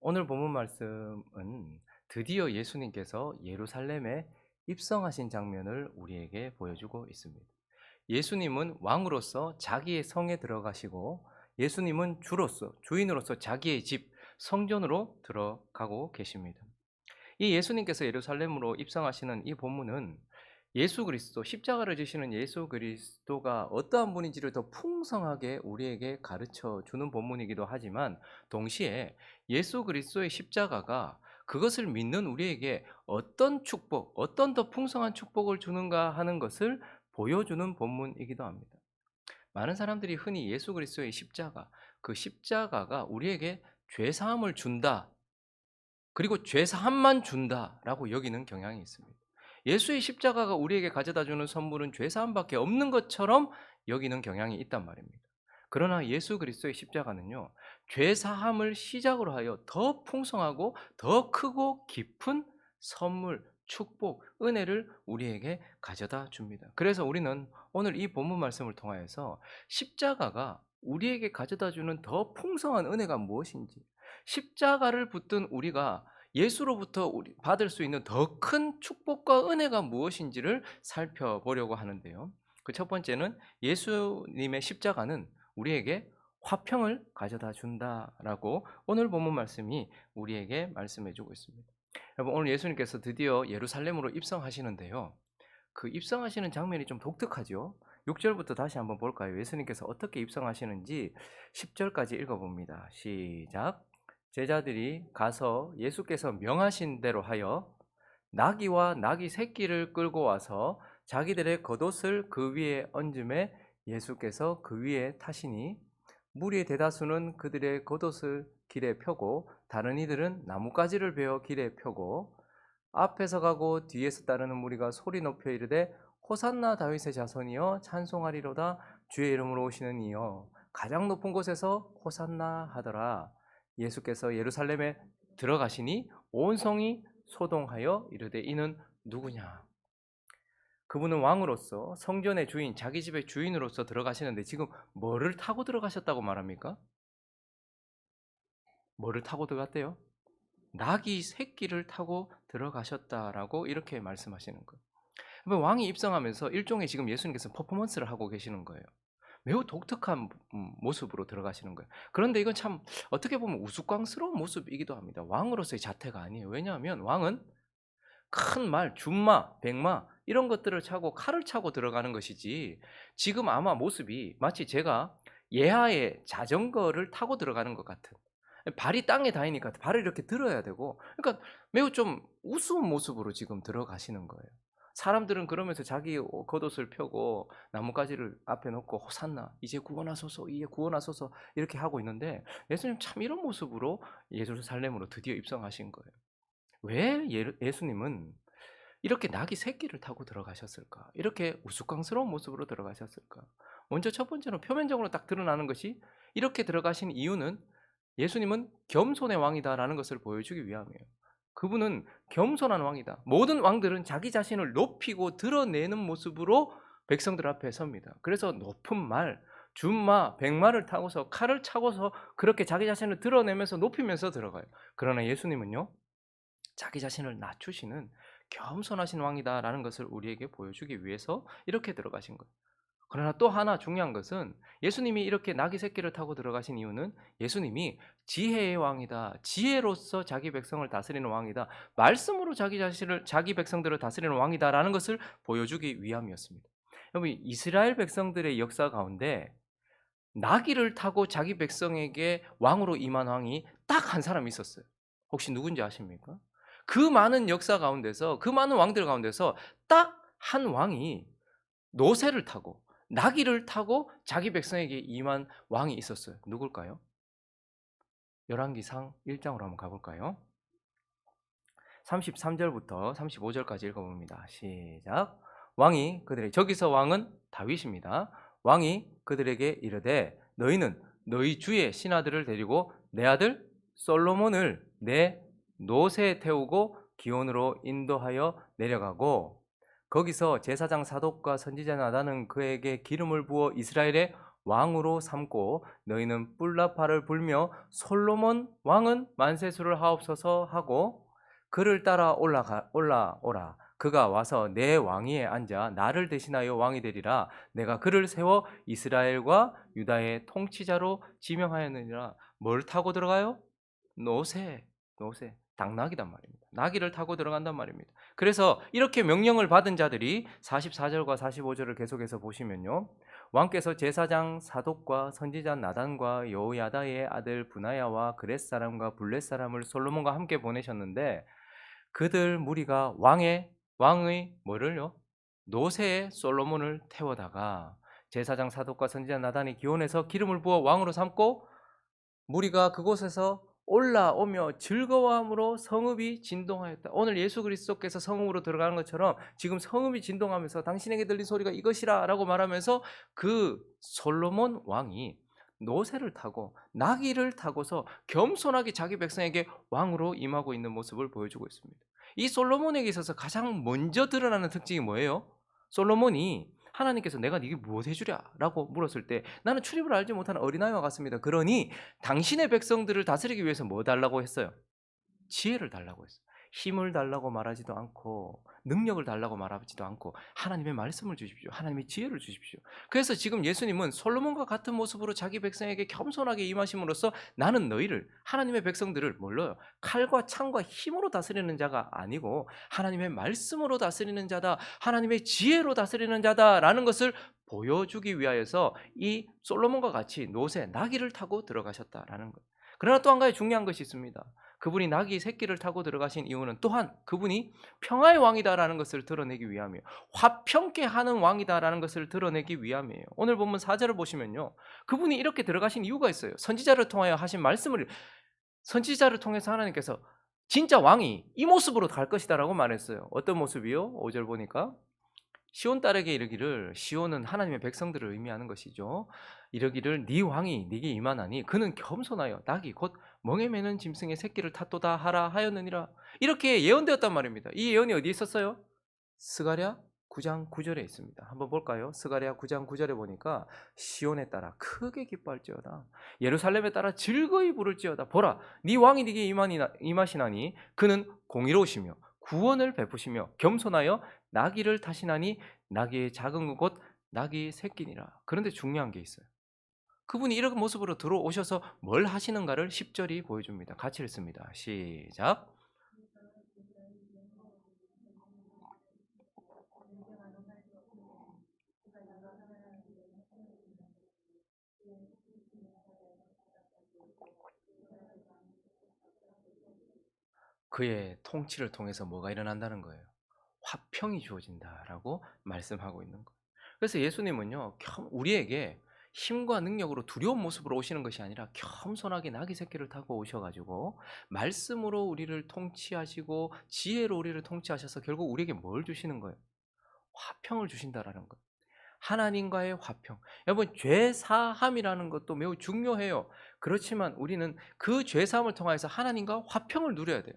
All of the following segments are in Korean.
오늘 본문 말씀은 드디어 예수님께서 예루살렘에 입성하신 장면을 우리에게 보여주고 있습니다. 예수님은 왕으로서 자기의 성에 들어가시고 예수님은 주인으로서 자기의 집 성전으로 들어가고 계십니다. 이 예수님께서 예루살렘으로 입성하시는 이 본문은 예수 그리스도, 십자가를 지시는 예수 그리스도가 어떠한 분인지를 더 풍성하게 우리에게 가르쳐 주는 본문이기도 하지만, 동시에 예수 그리스도의 십자가가 그것을 믿는 우리에게 어떤 축복, 어떤 더 풍성한 축복을 주는가 하는 것을 보여주는 본문이기도 합니다. 많은 사람들이 흔히 예수 그리스도의 십자가, 그 십자가가 우리에게 죄 사함을 준다, 그리고 죄 사함만 준다라고 여기는 경향이 있습니다. 예수의 십자가가 우리에게 가져다 주는 선물은 죄 사함밖에 없는 것처럼 여기는 경향이 있단 말입니다. 그러나 예수 그리스도의 십자가는요, 죄 사함을 시작으로 하여 더 풍성하고 더 크고 깊은 선물, 축복, 은혜를 우리에게 가져다 줍니다. 그래서 우리는 오늘 이 본문 말씀을 통하여서 십자가가 우리에게 가져다 주는 더 풍성한 은혜가 무엇인지, 십자가를 붙든 우리가 예수로부터 받을 수 있는 더 큰 축복과 은혜가 무엇인지를 살펴보려고 하는데요. 그 첫 번째는 예수님의 십자가는 우리에게 화평을 가져다 준다라고 오늘 본문 말씀이 우리에게 말씀해 주고 있습니다. 여러분, 오늘 예수님께서 드디어 예루살렘으로 입성하시는데요. 그 입성하시는 장면이 좀 독특하죠. 6절부터 다시 한번 볼까요? 예수님께서 어떻게 입성하시는지 10절까지 읽어봅니다. 시작. 제자들이 가서 예수께서 명하신 대로 하여 나귀와 나귀 새끼를 끌고 와서 자기들의 겉옷을 그 위에 얹음에 예수께서 그 위에 타시니 무리의 대다수는 그들의 겉옷을 길에 펴고 다른 이들은 나뭇가지를 베어 길에 펴고 앞에서 가고 뒤에서 따르는 무리가 소리 높여 이르되 호산나 다윗의 자손이여 찬송하리로다 주의 이름으로 오시는 이여 가장 높은 곳에서 호산나 하더라. 예수께서 예루살렘에 들어가시니 온 성이 소동하여 이르되 이는 누구냐? 그분은 왕으로서 성전의 주인, 자기 집의 주인으로서 들어가시는데 지금 뭐를 타고 들어가셨다고 말합니까? 뭐를 타고 들어갔대요? 나귀 새끼를 타고 들어가셨다라고 이렇게 말씀하시는 거예요. 왕이 입성하면서 일종의 지금 예수님께서 퍼포먼스를 하고 계시는 거예요. 매우 독특한 모습으로 들어가시는 거예요. 그런데 이건 참 어떻게 보면 우스꽝스러운 모습이기도 합니다. 왕으로서의 자태가 아니에요. 왜냐하면 왕은 큰 말, 준마, 백마 이런 것들을 차고 칼을 차고 들어가는 것이지, 지금 아마 모습이 마치 제가 예하의 자전거를 타고 들어가는 것 같은, 발이 땅에 닿으니까 발을 이렇게 들어야 되고, 그러니까 매우 좀 우스운 모습으로 지금 들어가시는 거예요. 사람들은 그러면서 자기 겉옷을 펴고 나뭇가지를 앞에 놓고 호산나 이제 구원하소서 이제 구원하소서 이렇게 하고 있는데, 예수님 참 이런 모습으로 예루살렘으로 드디어 입성하신 거예요. 왜 예수님은 이렇게 낙이 새끼를 타고 들어가셨을까? 이렇게 우스꽝스러운 모습으로 들어가셨을까? 먼저 첫 번째는 표면적으로 딱 드러나는 것이, 이렇게 들어가신 이유는 예수님은 겸손의 왕이다라는 것을 보여주기 위함이에요. 그분은 겸손한 왕이다. 모든 왕들은 자기 자신을 높이고 드러내는 모습으로 백성들 앞에 섭니다. 그래서 높은 말, 준마, 백마를 타고서 칼을 차고서 그렇게 자기 자신을 드러내면서 높이면서 들어가요. 그러나 예수님은요, 자기 자신을 낮추시는 겸손하신 왕이다라는 것을 우리에게 보여주기 위해서 이렇게 들어가신 거예요. 그러나 또 하나 중요한 것은, 예수님이 이렇게 나귀 새끼를 타고 들어가신 이유는 예수님이 지혜의 왕이다, 지혜로서 자기 백성을 다스리는 왕이다, 말씀으로 자기 백성들을 다스리는 왕이다라는 것을 보여주기 위함이었습니다. 여러분, 이스라엘 백성들의 역사 가운데 나귀를 타고 자기 백성에게 왕으로 임한 왕이 딱 한 사람이 있었어요. 혹시 누군지 아십니까? 그 많은 역사 가운데서, 그 많은 왕들 가운데서 딱 한 왕이 노새를 타고 나귀를 타고 자기 백성에게 임한 왕이 있었어요. 누굴까요? 열왕기상 1장으로 한번 가볼까요? 33절부터 35절까지 읽어봅니다. 시작. 왕이 그들에게, 저기서 왕은 다윗입니다. 왕이 그들에게 이르되 너희는 너희 주의 신하들을 데리고 내 아들 솔로몬을 내 노새에 태우고 기온으로 인도하여 내려가고 거기서 제사장 사독과 선지자 나단은 그에게 기름을 부어 이스라엘의 왕으로 삼고 너희는 뿔나팔을 불며 솔로몬 왕은 만세수를 하옵소서 하고 그를 따라 올라오라. 그가 와서 내 왕위에 앉아 나를 대신하여 왕이 되리라. 내가 그를 세워 이스라엘과 유다의 통치자로 지명하였느니라. 뭘 타고 들어가요? 노새, 노새. 당나귀단 말입니다. 나귀를 타고 들어간단 말입니다. 그래서 이렇게 명령을 받은 자들이 44절과 45절을 계속해서 보시면요. 왕께서 제사장 사독과 선지자 나단과 여호야다의 아들 브나야와 그렛 사람과 블렛 사람을 솔로몬과 함께 보내셨는데 그들 무리가 왕의 뭐를요? 노새에 솔로몬을 태워다가 제사장 사독과 선지자 나단이 기원해서 기름을 부어 왕으로 삼고 무리가 그곳에서 올라오며 즐거워함으로 성읍이 진동하였다. 오늘 예수 그리스도께서 성읍으로 들어가는 것처럼 지금 성읍이 진동하면서 당신에게 들린 소리가 이것이라 라고 말하면서 그 솔로몬 왕이 노새를 타고 나귀를 타고서 겸손하게 자기 백성에게 왕으로 임하고 있는 모습을 보여주고 있습니다. 이 솔로몬에게 있어서 가장 먼저 드러나는 특징이 뭐예요? 솔로몬이 하나님께서 내가 네게 무엇 해주랴? 라고 물었을 때 나는 출입을 알지 못하는 어린아이와 같습니다. 그러니 당신의 백성들을 다스리기 위해서 뭐 달라고 했어요? 지혜를 달라고 했어요. 힘을 달라고 말하지도 않고 능력을 달라고 말하지도 않고 하나님의 말씀을 주십시오. 하나님의 지혜를 주십시오. 그래서 지금 예수님은 솔로몬과 같은 모습으로 자기 백성에게 겸손하게 임하심으로써 나는 너희를 하나님의 백성들을 뭘로요? 칼과 창과 힘으로 다스리는 자가 아니고 하나님의 말씀으로 다스리는 자다. 하나님의 지혜로 다스리는 자다라는 것을 보여주기 위하여서 이 솔로몬과 같이 노새 나귀를 타고 들어가셨다라는 것. 그러나 또 한 가지 중요한 것이 있습니다. 그분이 나귀 새끼를 타고 들어가신 이유는 또한 그분이 평화의 왕이다라는 것을 드러내기 위함이에요. 화평케 하는 왕이다라는 것을 드러내기 위함이에요. 오늘 본문 4절을 보시면요. 그분이 이렇게 들어가신 이유가 있어요. 선지자를 통하여 하신 말씀을 선지자를 통해서 하나님께서 진짜 왕이 이 모습으로 갈 것이다라고 말했어요. 어떤 모습이요? 5절 보니까 시온 딸에게 이르기를, 시온은 하나님의 백성들을 의미하는 것이죠. 이르기를 네 왕이 네게 임하나니 그는 겸손하여 나귀 곧 멍에 매는 짐승의 새끼를 탓도다 하라 하였느니라. 이렇게 예언되었단 말입니다. 이 예언이 어디에 있었어요? 스가랴 9장 9절에 있습니다. 한번 볼까요? 스가랴 9장 9절에 보니까 시온에 따라 크게 기뻐할지어다 예루살렘에 따라 즐거이 부를지어다 보라 네 왕이 네게 임하시나니 그는 공의로우시며 구원을 베푸시며 겸손하여 나귀를 타시나니 나귀의 작은 것 나귀 새끼니라. 그런데 중요한 게 있어요. 그분이 이런 모습으로 들어오셔서 뭘 하시는가를 10절이 보여줍니다. 같이 읽습니다. 시작. 그의 통치를 통해서 뭐가 일어난다는 거예요? 화평이 주어진다라고 말씀하고 있는 거예요. 그래서 예수님은요, 우리에게 힘과 능력으로 두려운 모습으로 오시는 것이 아니라 겸손하게 나귀 새끼를 타고 오셔가지고 말씀으로 우리를 통치하시고 지혜로 우리를 통치하셔서 결국 우리에게 뭘 주시는 거예요? 화평을 주신다라는 거예요. 하나님과의 화평. 여러분, 죄 사함이라는 것도 매우 중요해요. 그렇지만 우리는 그 죄 사함을 통해서 하나님과 화평을 누려야 돼요.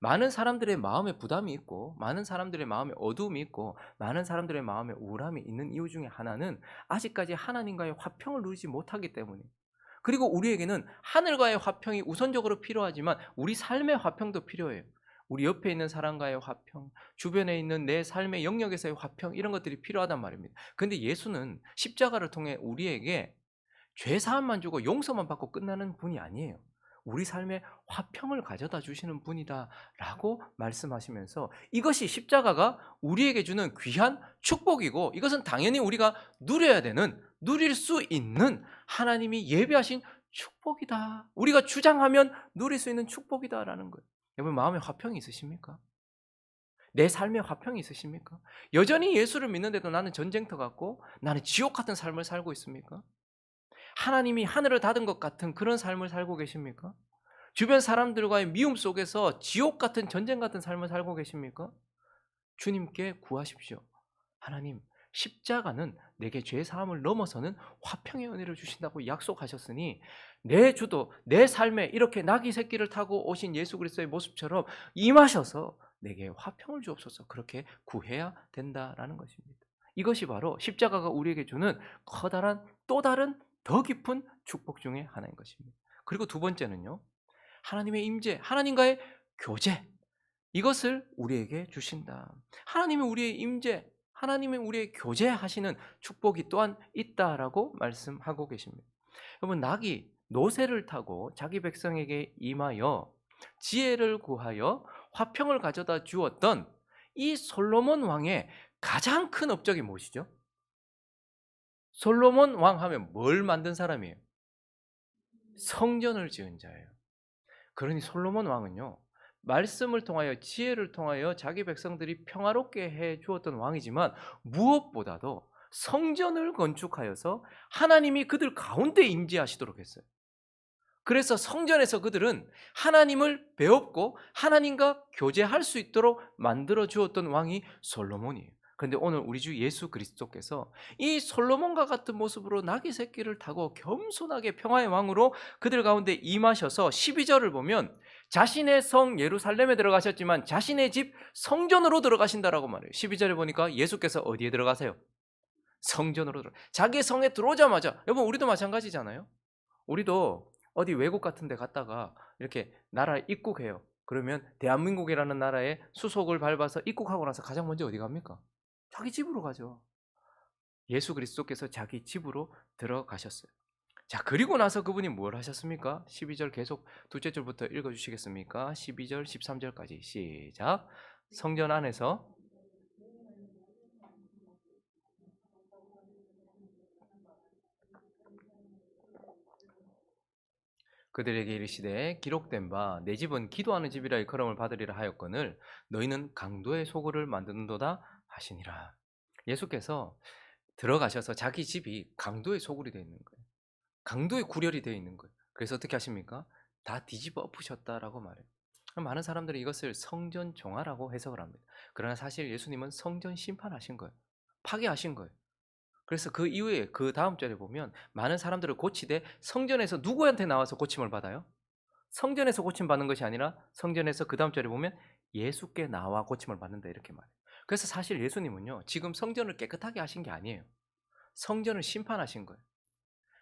많은 사람들의 마음에 부담이 있고 많은 사람들의 마음에 어두움이 있고 많은 사람들의 마음에 우울함이 있는 이유 중에 하나는 아직까지 하나님과의 화평을 누리지 못하기 때문이에요. 그리고 우리에게는 하늘과의 화평이 우선적으로 필요하지만 우리 삶의 화평도 필요해요. 우리 옆에 있는 사람과의 화평, 주변에 있는 내 삶의 영역에서의 화평, 이런 것들이 필요하단 말입니다. 근데 예수는 십자가를 통해 우리에게 죄사함만 주고 용서만 받고 끝나는 분이 아니에요. 우리 삶에 화평을 가져다 주시는 분이다라고 말씀하시면서 이것이 십자가가 우리에게 주는 귀한 축복이고 이것은 당연히 우리가 누릴 수 있는 하나님이 예비하신 축복이다. 우리가 주장하면 누릴 수 있는 축복이다라는 거예요. 여러분, 마음에 화평이 있으십니까? 내 삶에 화평이 있으십니까? 여전히 예수를 믿는데도 나는 전쟁터 같고 나는 지옥 같은 삶을 살고 있습니까? 하나님이 하늘을 닫은 것 같은 그런 삶을 살고 계십니까? 주변 사람들과의 미움 속에서 지옥 같은 전쟁 같은 삶을 살고 계십니까? 주님께 구하십시오. 하나님, 십자가는 내게 죄 사함을 넘어서는 화평의 은혜를 주신다고 약속하셨으니 내 주도 내 삶에 이렇게 나귀 새끼를 타고 오신 예수 그리스도의 모습처럼 임하셔서 내게 화평을 주옵소서. 그렇게 구해야 된다라는 것입니다. 이것이 바로 십자가가 우리에게 주는 커다란 또 다른 더 깊은 축복 중에 하나인 것입니다. 그리고 두 번째는요. 하나님의 임재, 하나님과의 교제, 이것을 우리에게 주신다. 하나님이 우리의 임재, 하나님이 우리의 교제하시는 축복이 또한 있다라고 말씀하고 계십니다. 여러분, 낙이 노새를 타고 자기 백성에게 임하여 지혜를 구하여 화평을 가져다 주었던 이 솔로몬 왕의 가장 큰 업적이 무엇이죠? 솔로몬 왕 하면 뭘 만든 사람이에요? 성전을 지은 자예요. 그러니 솔로몬 왕은요, 말씀을 통하여 지혜를 통하여 자기 백성들이 평화롭게 해 주었던 왕이지만 무엇보다도 성전을 건축하여서 하나님이 그들 가운데 임재하시도록 했어요. 그래서 성전에서 그들은 하나님을 배웠고 하나님과 교제할 수 있도록 만들어 주었던 왕이 솔로몬이에요. 그런데 오늘 우리 주 예수 그리스도께서 이 솔로몬과 같은 모습으로 나귀 새끼를 타고 겸손하게 평화의 왕으로 그들 가운데 임하셔서 12절을 보면 자신의 성 예루살렘에 들어가셨지만 자신의 집 성전으로 들어가신다라고 말해요. 12절에 보니까 예수께서 어디에 들어가세요? 성전으로 들어. 자기 성에 들어오자마자, 여러분 우리도 마찬가지잖아요. 우리도 어디 외국 같은 데 갔다가 이렇게 나라에 입국해요. 그러면 대한민국이라는 나라에 수속을 밟아서 입국하고 나서 가장 먼저 어디 갑니까? 자기 집으로 가죠. 예수 그리스도께서 자기 집으로 들어가셨어요. 자, 그리고 나서 그분이 뭘 하셨습니까? 12절 계속 둘째 절부터 읽어주시겠습니까? 12절, 13절까지 시작. 성전 안에서 그들에게 이르시되 기록된 바 내 집은 기도하는 집이라 일컬음을 받으리라 하였거늘 너희는 강도의 소굴을 만드는도다 하시니라. 예수께서 들어가셔서 자기 집이 강도의 소굴이 되어 있는 거예요. 강도의 구렬이 되어 있는 거예요. 그래서 어떻게 하십니까? 다 뒤집어 엎으셨다라고 말해요. 많은 사람들이 이것을 성전 종화라고 해석을 합니다. 그러나 사실 예수님은 성전 심판하신 거예요. 파괴하신 거예요. 그래서 그 이후에 그 다음 절에 보면 많은 사람들을 고치되 성전에서 누구한테 나와서 고침을 받아요? 성전에서 고침 받는 것이 아니라 성전에서 그 다음 절에 보면 예수께 나와 고침을 받는다 이렇게 말해요. 그래서 사실 예수님은요, 지금 성전을 깨끗하게 하신 게 아니에요. 성전을 심판하신 거예요.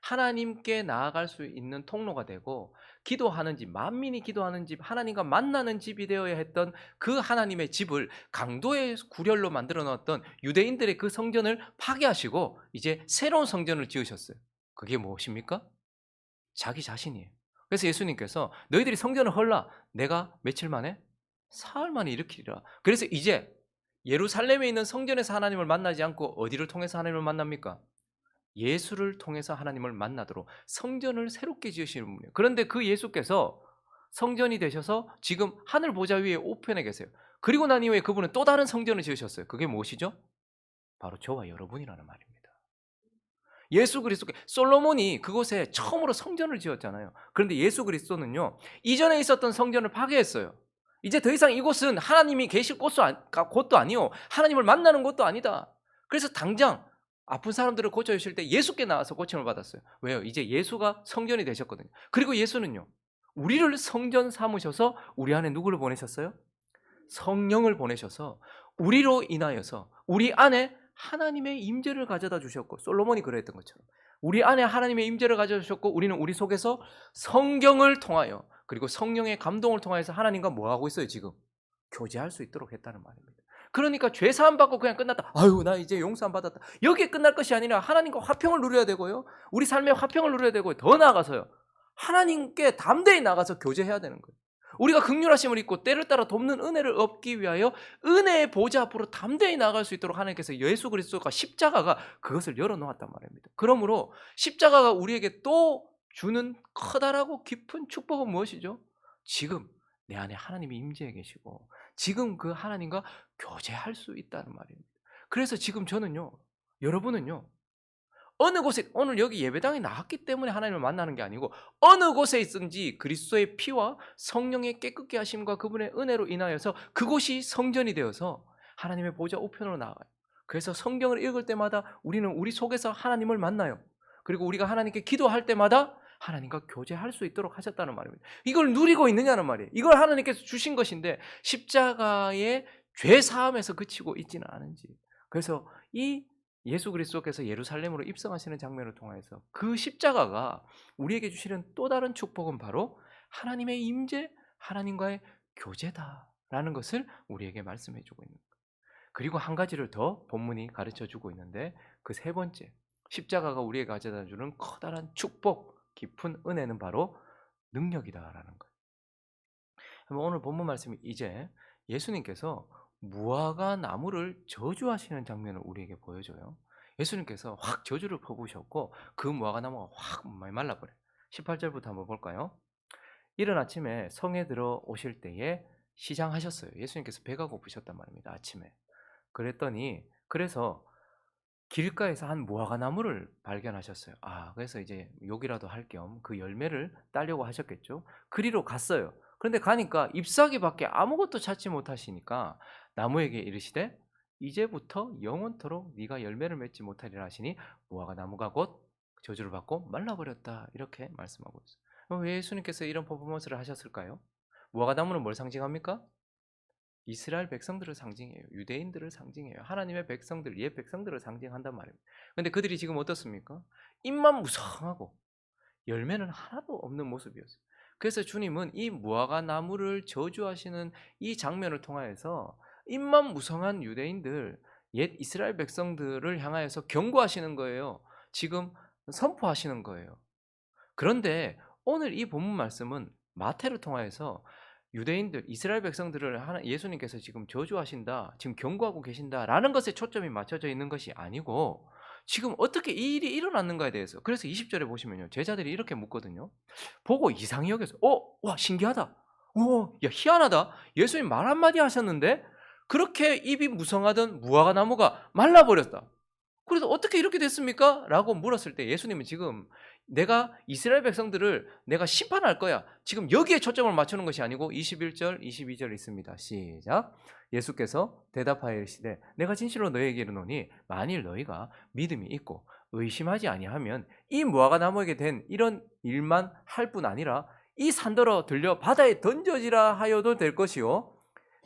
하나님께 나아갈 수 있는 통로가 되고 기도하는 집, 만민이 기도하는 집, 하나님과 만나는 집이 되어야 했던 그 하나님의 집을 강도의 구렬로 만들어 놓았던 유대인들의 그 성전을 파괴하시고 이제 새로운 성전을 지으셨어요. 그게 무엇입니까? 자기 자신이에요. 그래서 예수님께서 너희들이 성전을 헐라 내가 며칠 만에? 사흘 만에 일으키리라. 그래서 이제 예루살렘에 있는 성전에서 하나님을 만나지 않고 어디를 통해서 하나님을 만납니까? 예수를 통해서 하나님을 만나도록 성전을 새롭게 지으시는 분이에요. 그런데 그 예수께서 성전이 되셔서 지금 하늘 보좌 위에 우편에 계세요. 그리고 난 이후에 그분은 또 다른 성전을 지으셨어요. 그게 무엇이죠? 바로 저와 여러분이라는 말입니다. 예수 그리스도께 솔로몬이 그곳에 처음으로 성전을 지었잖아요. 그런데 예수 그리스도는요, 이전에 있었던 성전을 파괴했어요. 이제 더 이상 이곳은 하나님이 계실 곳도 아니요, 하나님을 만나는 곳도 아니다. 그래서 당장 아픈 사람들을 고쳐주실 때 예수께 나와서 고침을 받았어요. 왜요? 이제 예수가 성전이 되셨거든요. 그리고 예수는요, 우리를 성전 삼으셔서 우리 안에 누구를 보내셨어요? 성령을 보내셔서 우리로 인하여서 우리 안에 하나님의 임재를 가져다 주셨고, 솔로몬이 그랬던 것처럼 우리 안에 하나님의 임재를 가져다 주셨고, 우리는 우리 속에서 성경을 통하여 그리고 성령의 감동을 통하여서 하나님과 뭐 하고 있어요? 지금 교제할 수 있도록 했다는 말입니다. 그러니까 죄 사함 받고 그냥 끝났다. 아유, 나 이제 용서함 받았다. 여기에 끝날 것이 아니라 하나님과 화평을 누려야 되고요, 우리 삶의 화평을 누려야 되고요, 더 나아가서요, 하나님께 담대히 나가서 교제해야 되는 거예요. 우리가 긍휼하심을 입고 때를 따라 돕는 은혜를 얻기 위하여 은혜의 보좌 앞으로 담대히 나아갈 수 있도록 하나님께서 예수 그리스도가 십자가가 그것을 열어놓았단 말입니다. 그러므로 십자가가 우리에게 또 주는 커다랗고 깊은 축복은 무엇이죠? 지금 내 안에 하나님이 임재해 계시고 지금 그 하나님과 교제할 수 있다는 말입니다. 그래서 지금 저는요, 여러분은요, 어느 곳에, 오늘 여기 예배당에 나왔기 때문에 하나님을 만나는 게 아니고 어느 곳에 있든지 그리스도의 피와 성령의 깨끗게 하심과 그분의 은혜로 인하여서 그곳이 성전이 되어서 하나님의 보좌 우편으로 나아가요. 그래서 성경을 읽을 때마다 우리는 우리 속에서 하나님을 만나요. 그리고 우리가 하나님께 기도할 때마다 하나님과 교제할 수 있도록 하셨다는 말입니다. 이걸 누리고 있느냐는 말이에요. 이걸 하나님께서 주신 것인데 십자가의 죄 사함에서 그치고 있지는 않은지. 그래서 이 예수 그리스도께서 예루살렘으로 입성하시는 장면을 통해서 그 십자가가 우리에게 주시는 또 다른 축복은 바로 하나님의 임재, 하나님과의 교제다라는 것을 우리에게 말씀해 주고 있는 거예요. 그리고 한 가지를 더 본문이 가르쳐 주고 있는데 그 세 번째, 십자가가 우리에게 가져다 주는 커다란 축복, 깊은 은혜는 바로 능력이다라는 거예요. 오늘 본문 말씀이 이제 예수님께서 무화과 나무를 저주하시는 장면을 우리에게 보여줘요. 예수님께서 확 저주를 퍼부으셨고 그 무화과 나무가 확 말라버려요. 18절부터 한번 볼까요? 이른 아침에 성에 들어오실 때에 시장하셨어요. 예수님께서 배가 고프셨단 말입니다. 아침에. 그래서 길가에서 한 무화과 나무를 발견하셨어요. 그래서 이제 욕이라도 할 겸 그 열매를 따려고 하셨겠죠. 그리로 갔어요. 그런데 가니까 잎사귀밖에 아무것도 찾지 못하시니까 나무에게 이르시되 이제부터 영원토록 네가 열매를 맺지 못하리라 하시니 무화과 나무가 곧 저주를 받고 말라버렸다. 이렇게 말씀하고 있어요. 그럼 왜 예수님께서 이런 퍼포먼스를 하셨을까요? 무화과 나무는 뭘 상징합니까? 이스라엘 백성들을 상징해요. 유대인들을 상징해요. 하나님의 백성들, 옛 백성들을 상징한단 말입니다. 근데 그들이 지금 어떻습니까? 입만 무성하고 열매는 하나도 없는 모습이었어요. 그래서 주님은 이 무화과 나무를 저주하시는 이 장면을 통하여서 입만 무성한 유대인들, 옛 이스라엘 백성들을 향하여서 경고하시는 거예요. 지금 선포하시는 거예요. 그런데 오늘 이 본문 말씀은 마태를 통하여서 유대인들, 이스라엘 백성들을 예수님께서 지금 저주하신다, 지금 경고하고 계신다라는 것에 초점이 맞춰져 있는 것이 아니고 지금 어떻게 이 일이 일어났는가에 대해서. 그래서 20절에 보시면요, 제자들이 이렇게 묻거든요. 보고 이상히 여겨서 와 신기하다, 야 희한하다, 예수님 말 한마디 하셨는데 그렇게 입이 무성하던 무화과 나무가 말라버렸다. 그래서 어떻게 이렇게 됐습니까? 라고 물었을 때 예수님은 지금 내가 이스라엘 백성들을 내가 심판할 거야, 지금 여기에 초점을 맞추는 것이 아니고 21절 22절 있습니다. 시작. 예수께서 대답하여 이르시되 내가 진실로 너희에게 이르노니 만일 너희가 믿음이 있고 의심하지 아니하면 이 무화과 나무에게 된 이런 일만 할 뿐 아니라 이 산더러 들려 바다에 던져지라 하여도 될 것이요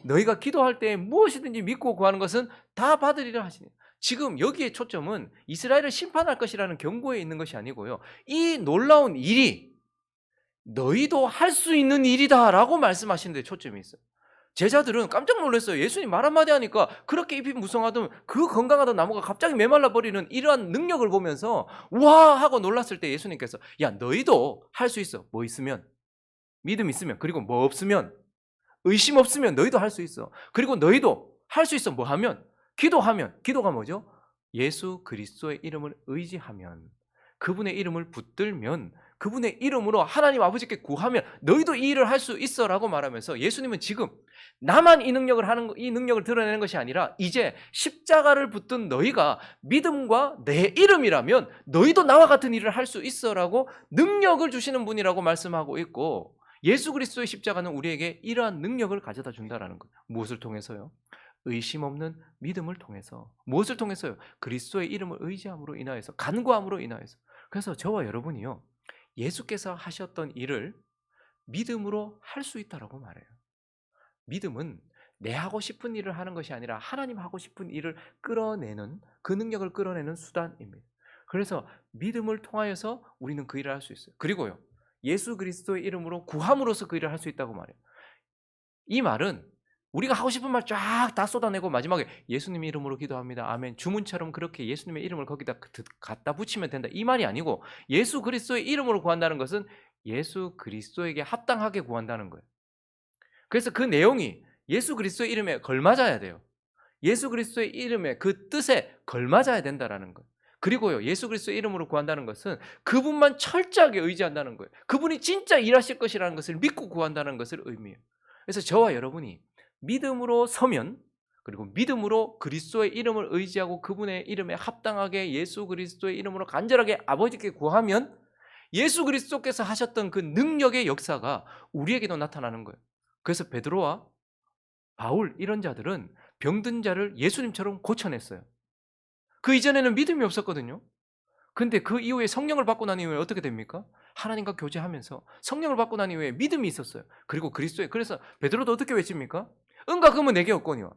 너희가 기도할 때 무엇이든지 믿고 구하는 것은 다 받으리라 하시니. 지금 여기에 초점은 이스라엘을 심판할 것이라는 경고에 있는 것이 아니고요, 이 놀라운 일이 너희도 할 수 있는 일이다라고 말씀하시는 데 초점이 있어요. 제자들은 깜짝 놀랐어요. 예수님 말 한마디 하니까 그렇게 잎이 무성하던 그 건강하던 나무가 갑자기 메말라 버리는 이러한 능력을 보면서 와 하고 놀랐을 때 예수님께서 야 너희도 할 수 있어. 뭐 있으면, 믿음 있으면, 그리고 뭐 없으면, 의심 없으면 너희도 할 수 있어. 그리고 너희도 할 수 있어. 뭐 하면? 기도하면. 기도가 뭐죠? 예수 그리스도의 이름을 의지하면, 그분의 이름을 붙들면, 그분의 이름으로 하나님 아버지께 구하면 너희도 이 일을 할 수 있어 라고 말하면서 예수님은 지금 나만 이 능력을 드러내는 것이 아니라 이제 십자가를 붙든 너희가 믿음과 내 이름이라면 너희도 나와 같은 일을 할 수 있어 라고 능력을 주시는 분이라고 말씀하고 있고, 예수 그리스도의 십자가는 우리에게 이러한 능력을 가져다 준다라는 거예요. 무엇을 통해서요? 의심 없는 믿음을 통해서. 무엇을 통해서요? 그리스도의 이름을 의지함으로 인하여서, 간구함으로 인하여서. 그래서 저와 여러분이요, 예수께서 하셨던 일을 믿음으로 할 수 있다라고 말해요. 믿음은 내 하고 싶은 일을 하는 것이 아니라 하나님 하고 싶은 일을 끌어내는, 그 능력을 끌어내는 수단입니다. 그래서 믿음을 통하여서 우리는 그 일을 할 수 있어요. 그리고요, 예수 그리스도의 이름으로 구함으로써 그 일을 할 수 있다고 말해요. 이 말은 우리가 하고 싶은 말 쫙 다 쏟아내고 마지막에 예수님의 이름으로 기도합니다, 아멘, 주문처럼 그렇게 예수님의 이름을 거기다 갖다 붙이면 된다, 이 말이 아니고, 예수 그리스도의 이름으로 구한다는 것은 예수 그리스도에게 합당하게 구한다는 거예요. 그래서 그 내용이 예수 그리스도의 이름에 걸맞아야 돼요. 예수 그리스도의 이름에 그 뜻에 걸맞아야 된다라는 거예요. 그리고요, 예수 그리스도의 이름으로 구한다는 것은 그분만 철저하게 의지한다는 거예요. 그분이 진짜 일하실 것이라는 것을 믿고 구한다는 것을 의미해요. 그래서 저와 여러분이 믿음으로 서면, 그리고 믿음으로 그리스도의 이름을 의지하고 그분의 이름에 합당하게 예수 그리스도의 이름으로 간절하게 아버지께 구하면 예수 그리스도께서 하셨던 그 능력의 역사가 우리에게도 나타나는 거예요. 그래서 베드로와 바울 이런 자들은 병든 자를 예수님처럼 고쳐냈어요. 그 이전에는 믿음이 없었거든요. 근데 그 이후에 성령을 받고 난 이후에 어떻게 됩니까? 하나님과 교제하면서 성령을 받고 난 이후에 믿음이 있었어요. 그리고 그리스도의, 그래서 베드로도 어떻게 외칩니까? 은과 금은 내게 없거니와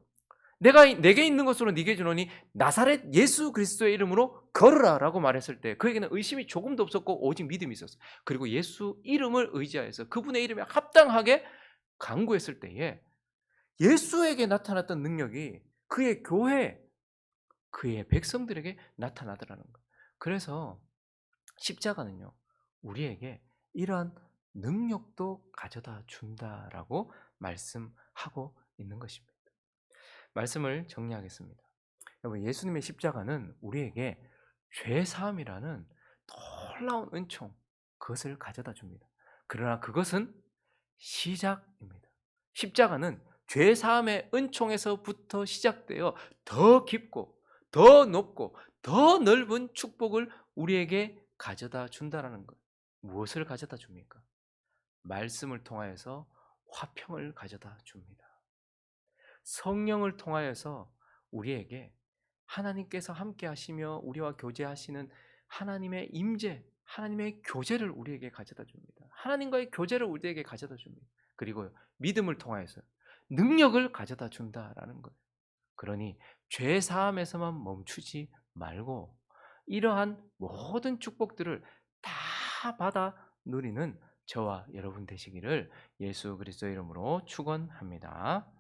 내게 있는 것으로 네게 주노니 나사렛 예수 그리스도의 이름으로 걸으라라고 말했을 때 그에게는 의심이 조금도 없었고 오직 믿음이 있었어요. 그리고 예수 이름을 의지하여서 그분의 이름에 합당하게 간구했을 때에 예수에게 나타났던 능력이 그의 교회, 그의 백성들에게 나타나더라는 거예요. 그래서 십자가는요, 우리에게 이러한 능력도 가져다 준다라고 말씀하고 있는 것입니다. 말씀을 정리하겠습니다. 여러분, 예수님의 십자가는 우리에게 죄 사함이라는 놀라운 은총, 그것을 가져다 줍니다. 그러나 그것은 시작입니다. 십자가는 죄 사함의 은총에서부터 시작되어 더 깊고 더 높고 더 넓은 축복을 우리에게 가져다 준다라는 것. 무엇을 가져다 줍니까? 말씀을 통하여서 화평을 가져다 줍니다. 성령을 통하여서 우리에게 하나님께서 함께 하시며 우리와 교제하시는 하나님의 임재, 하나님의 교제를 우리에게 가져다 줍니다. 하나님과의 교제를 우리에게 가져다 줍니다. 그리고 믿음을 통하여서 능력을 가져다 준다라는 거예요. 그러니 죄 사함에서만 멈추지 말고 이러한 모든 축복들을 다 받아 누리는 저와 여러분 되시기를 예수 그리스도의 이름으로 축원합니다.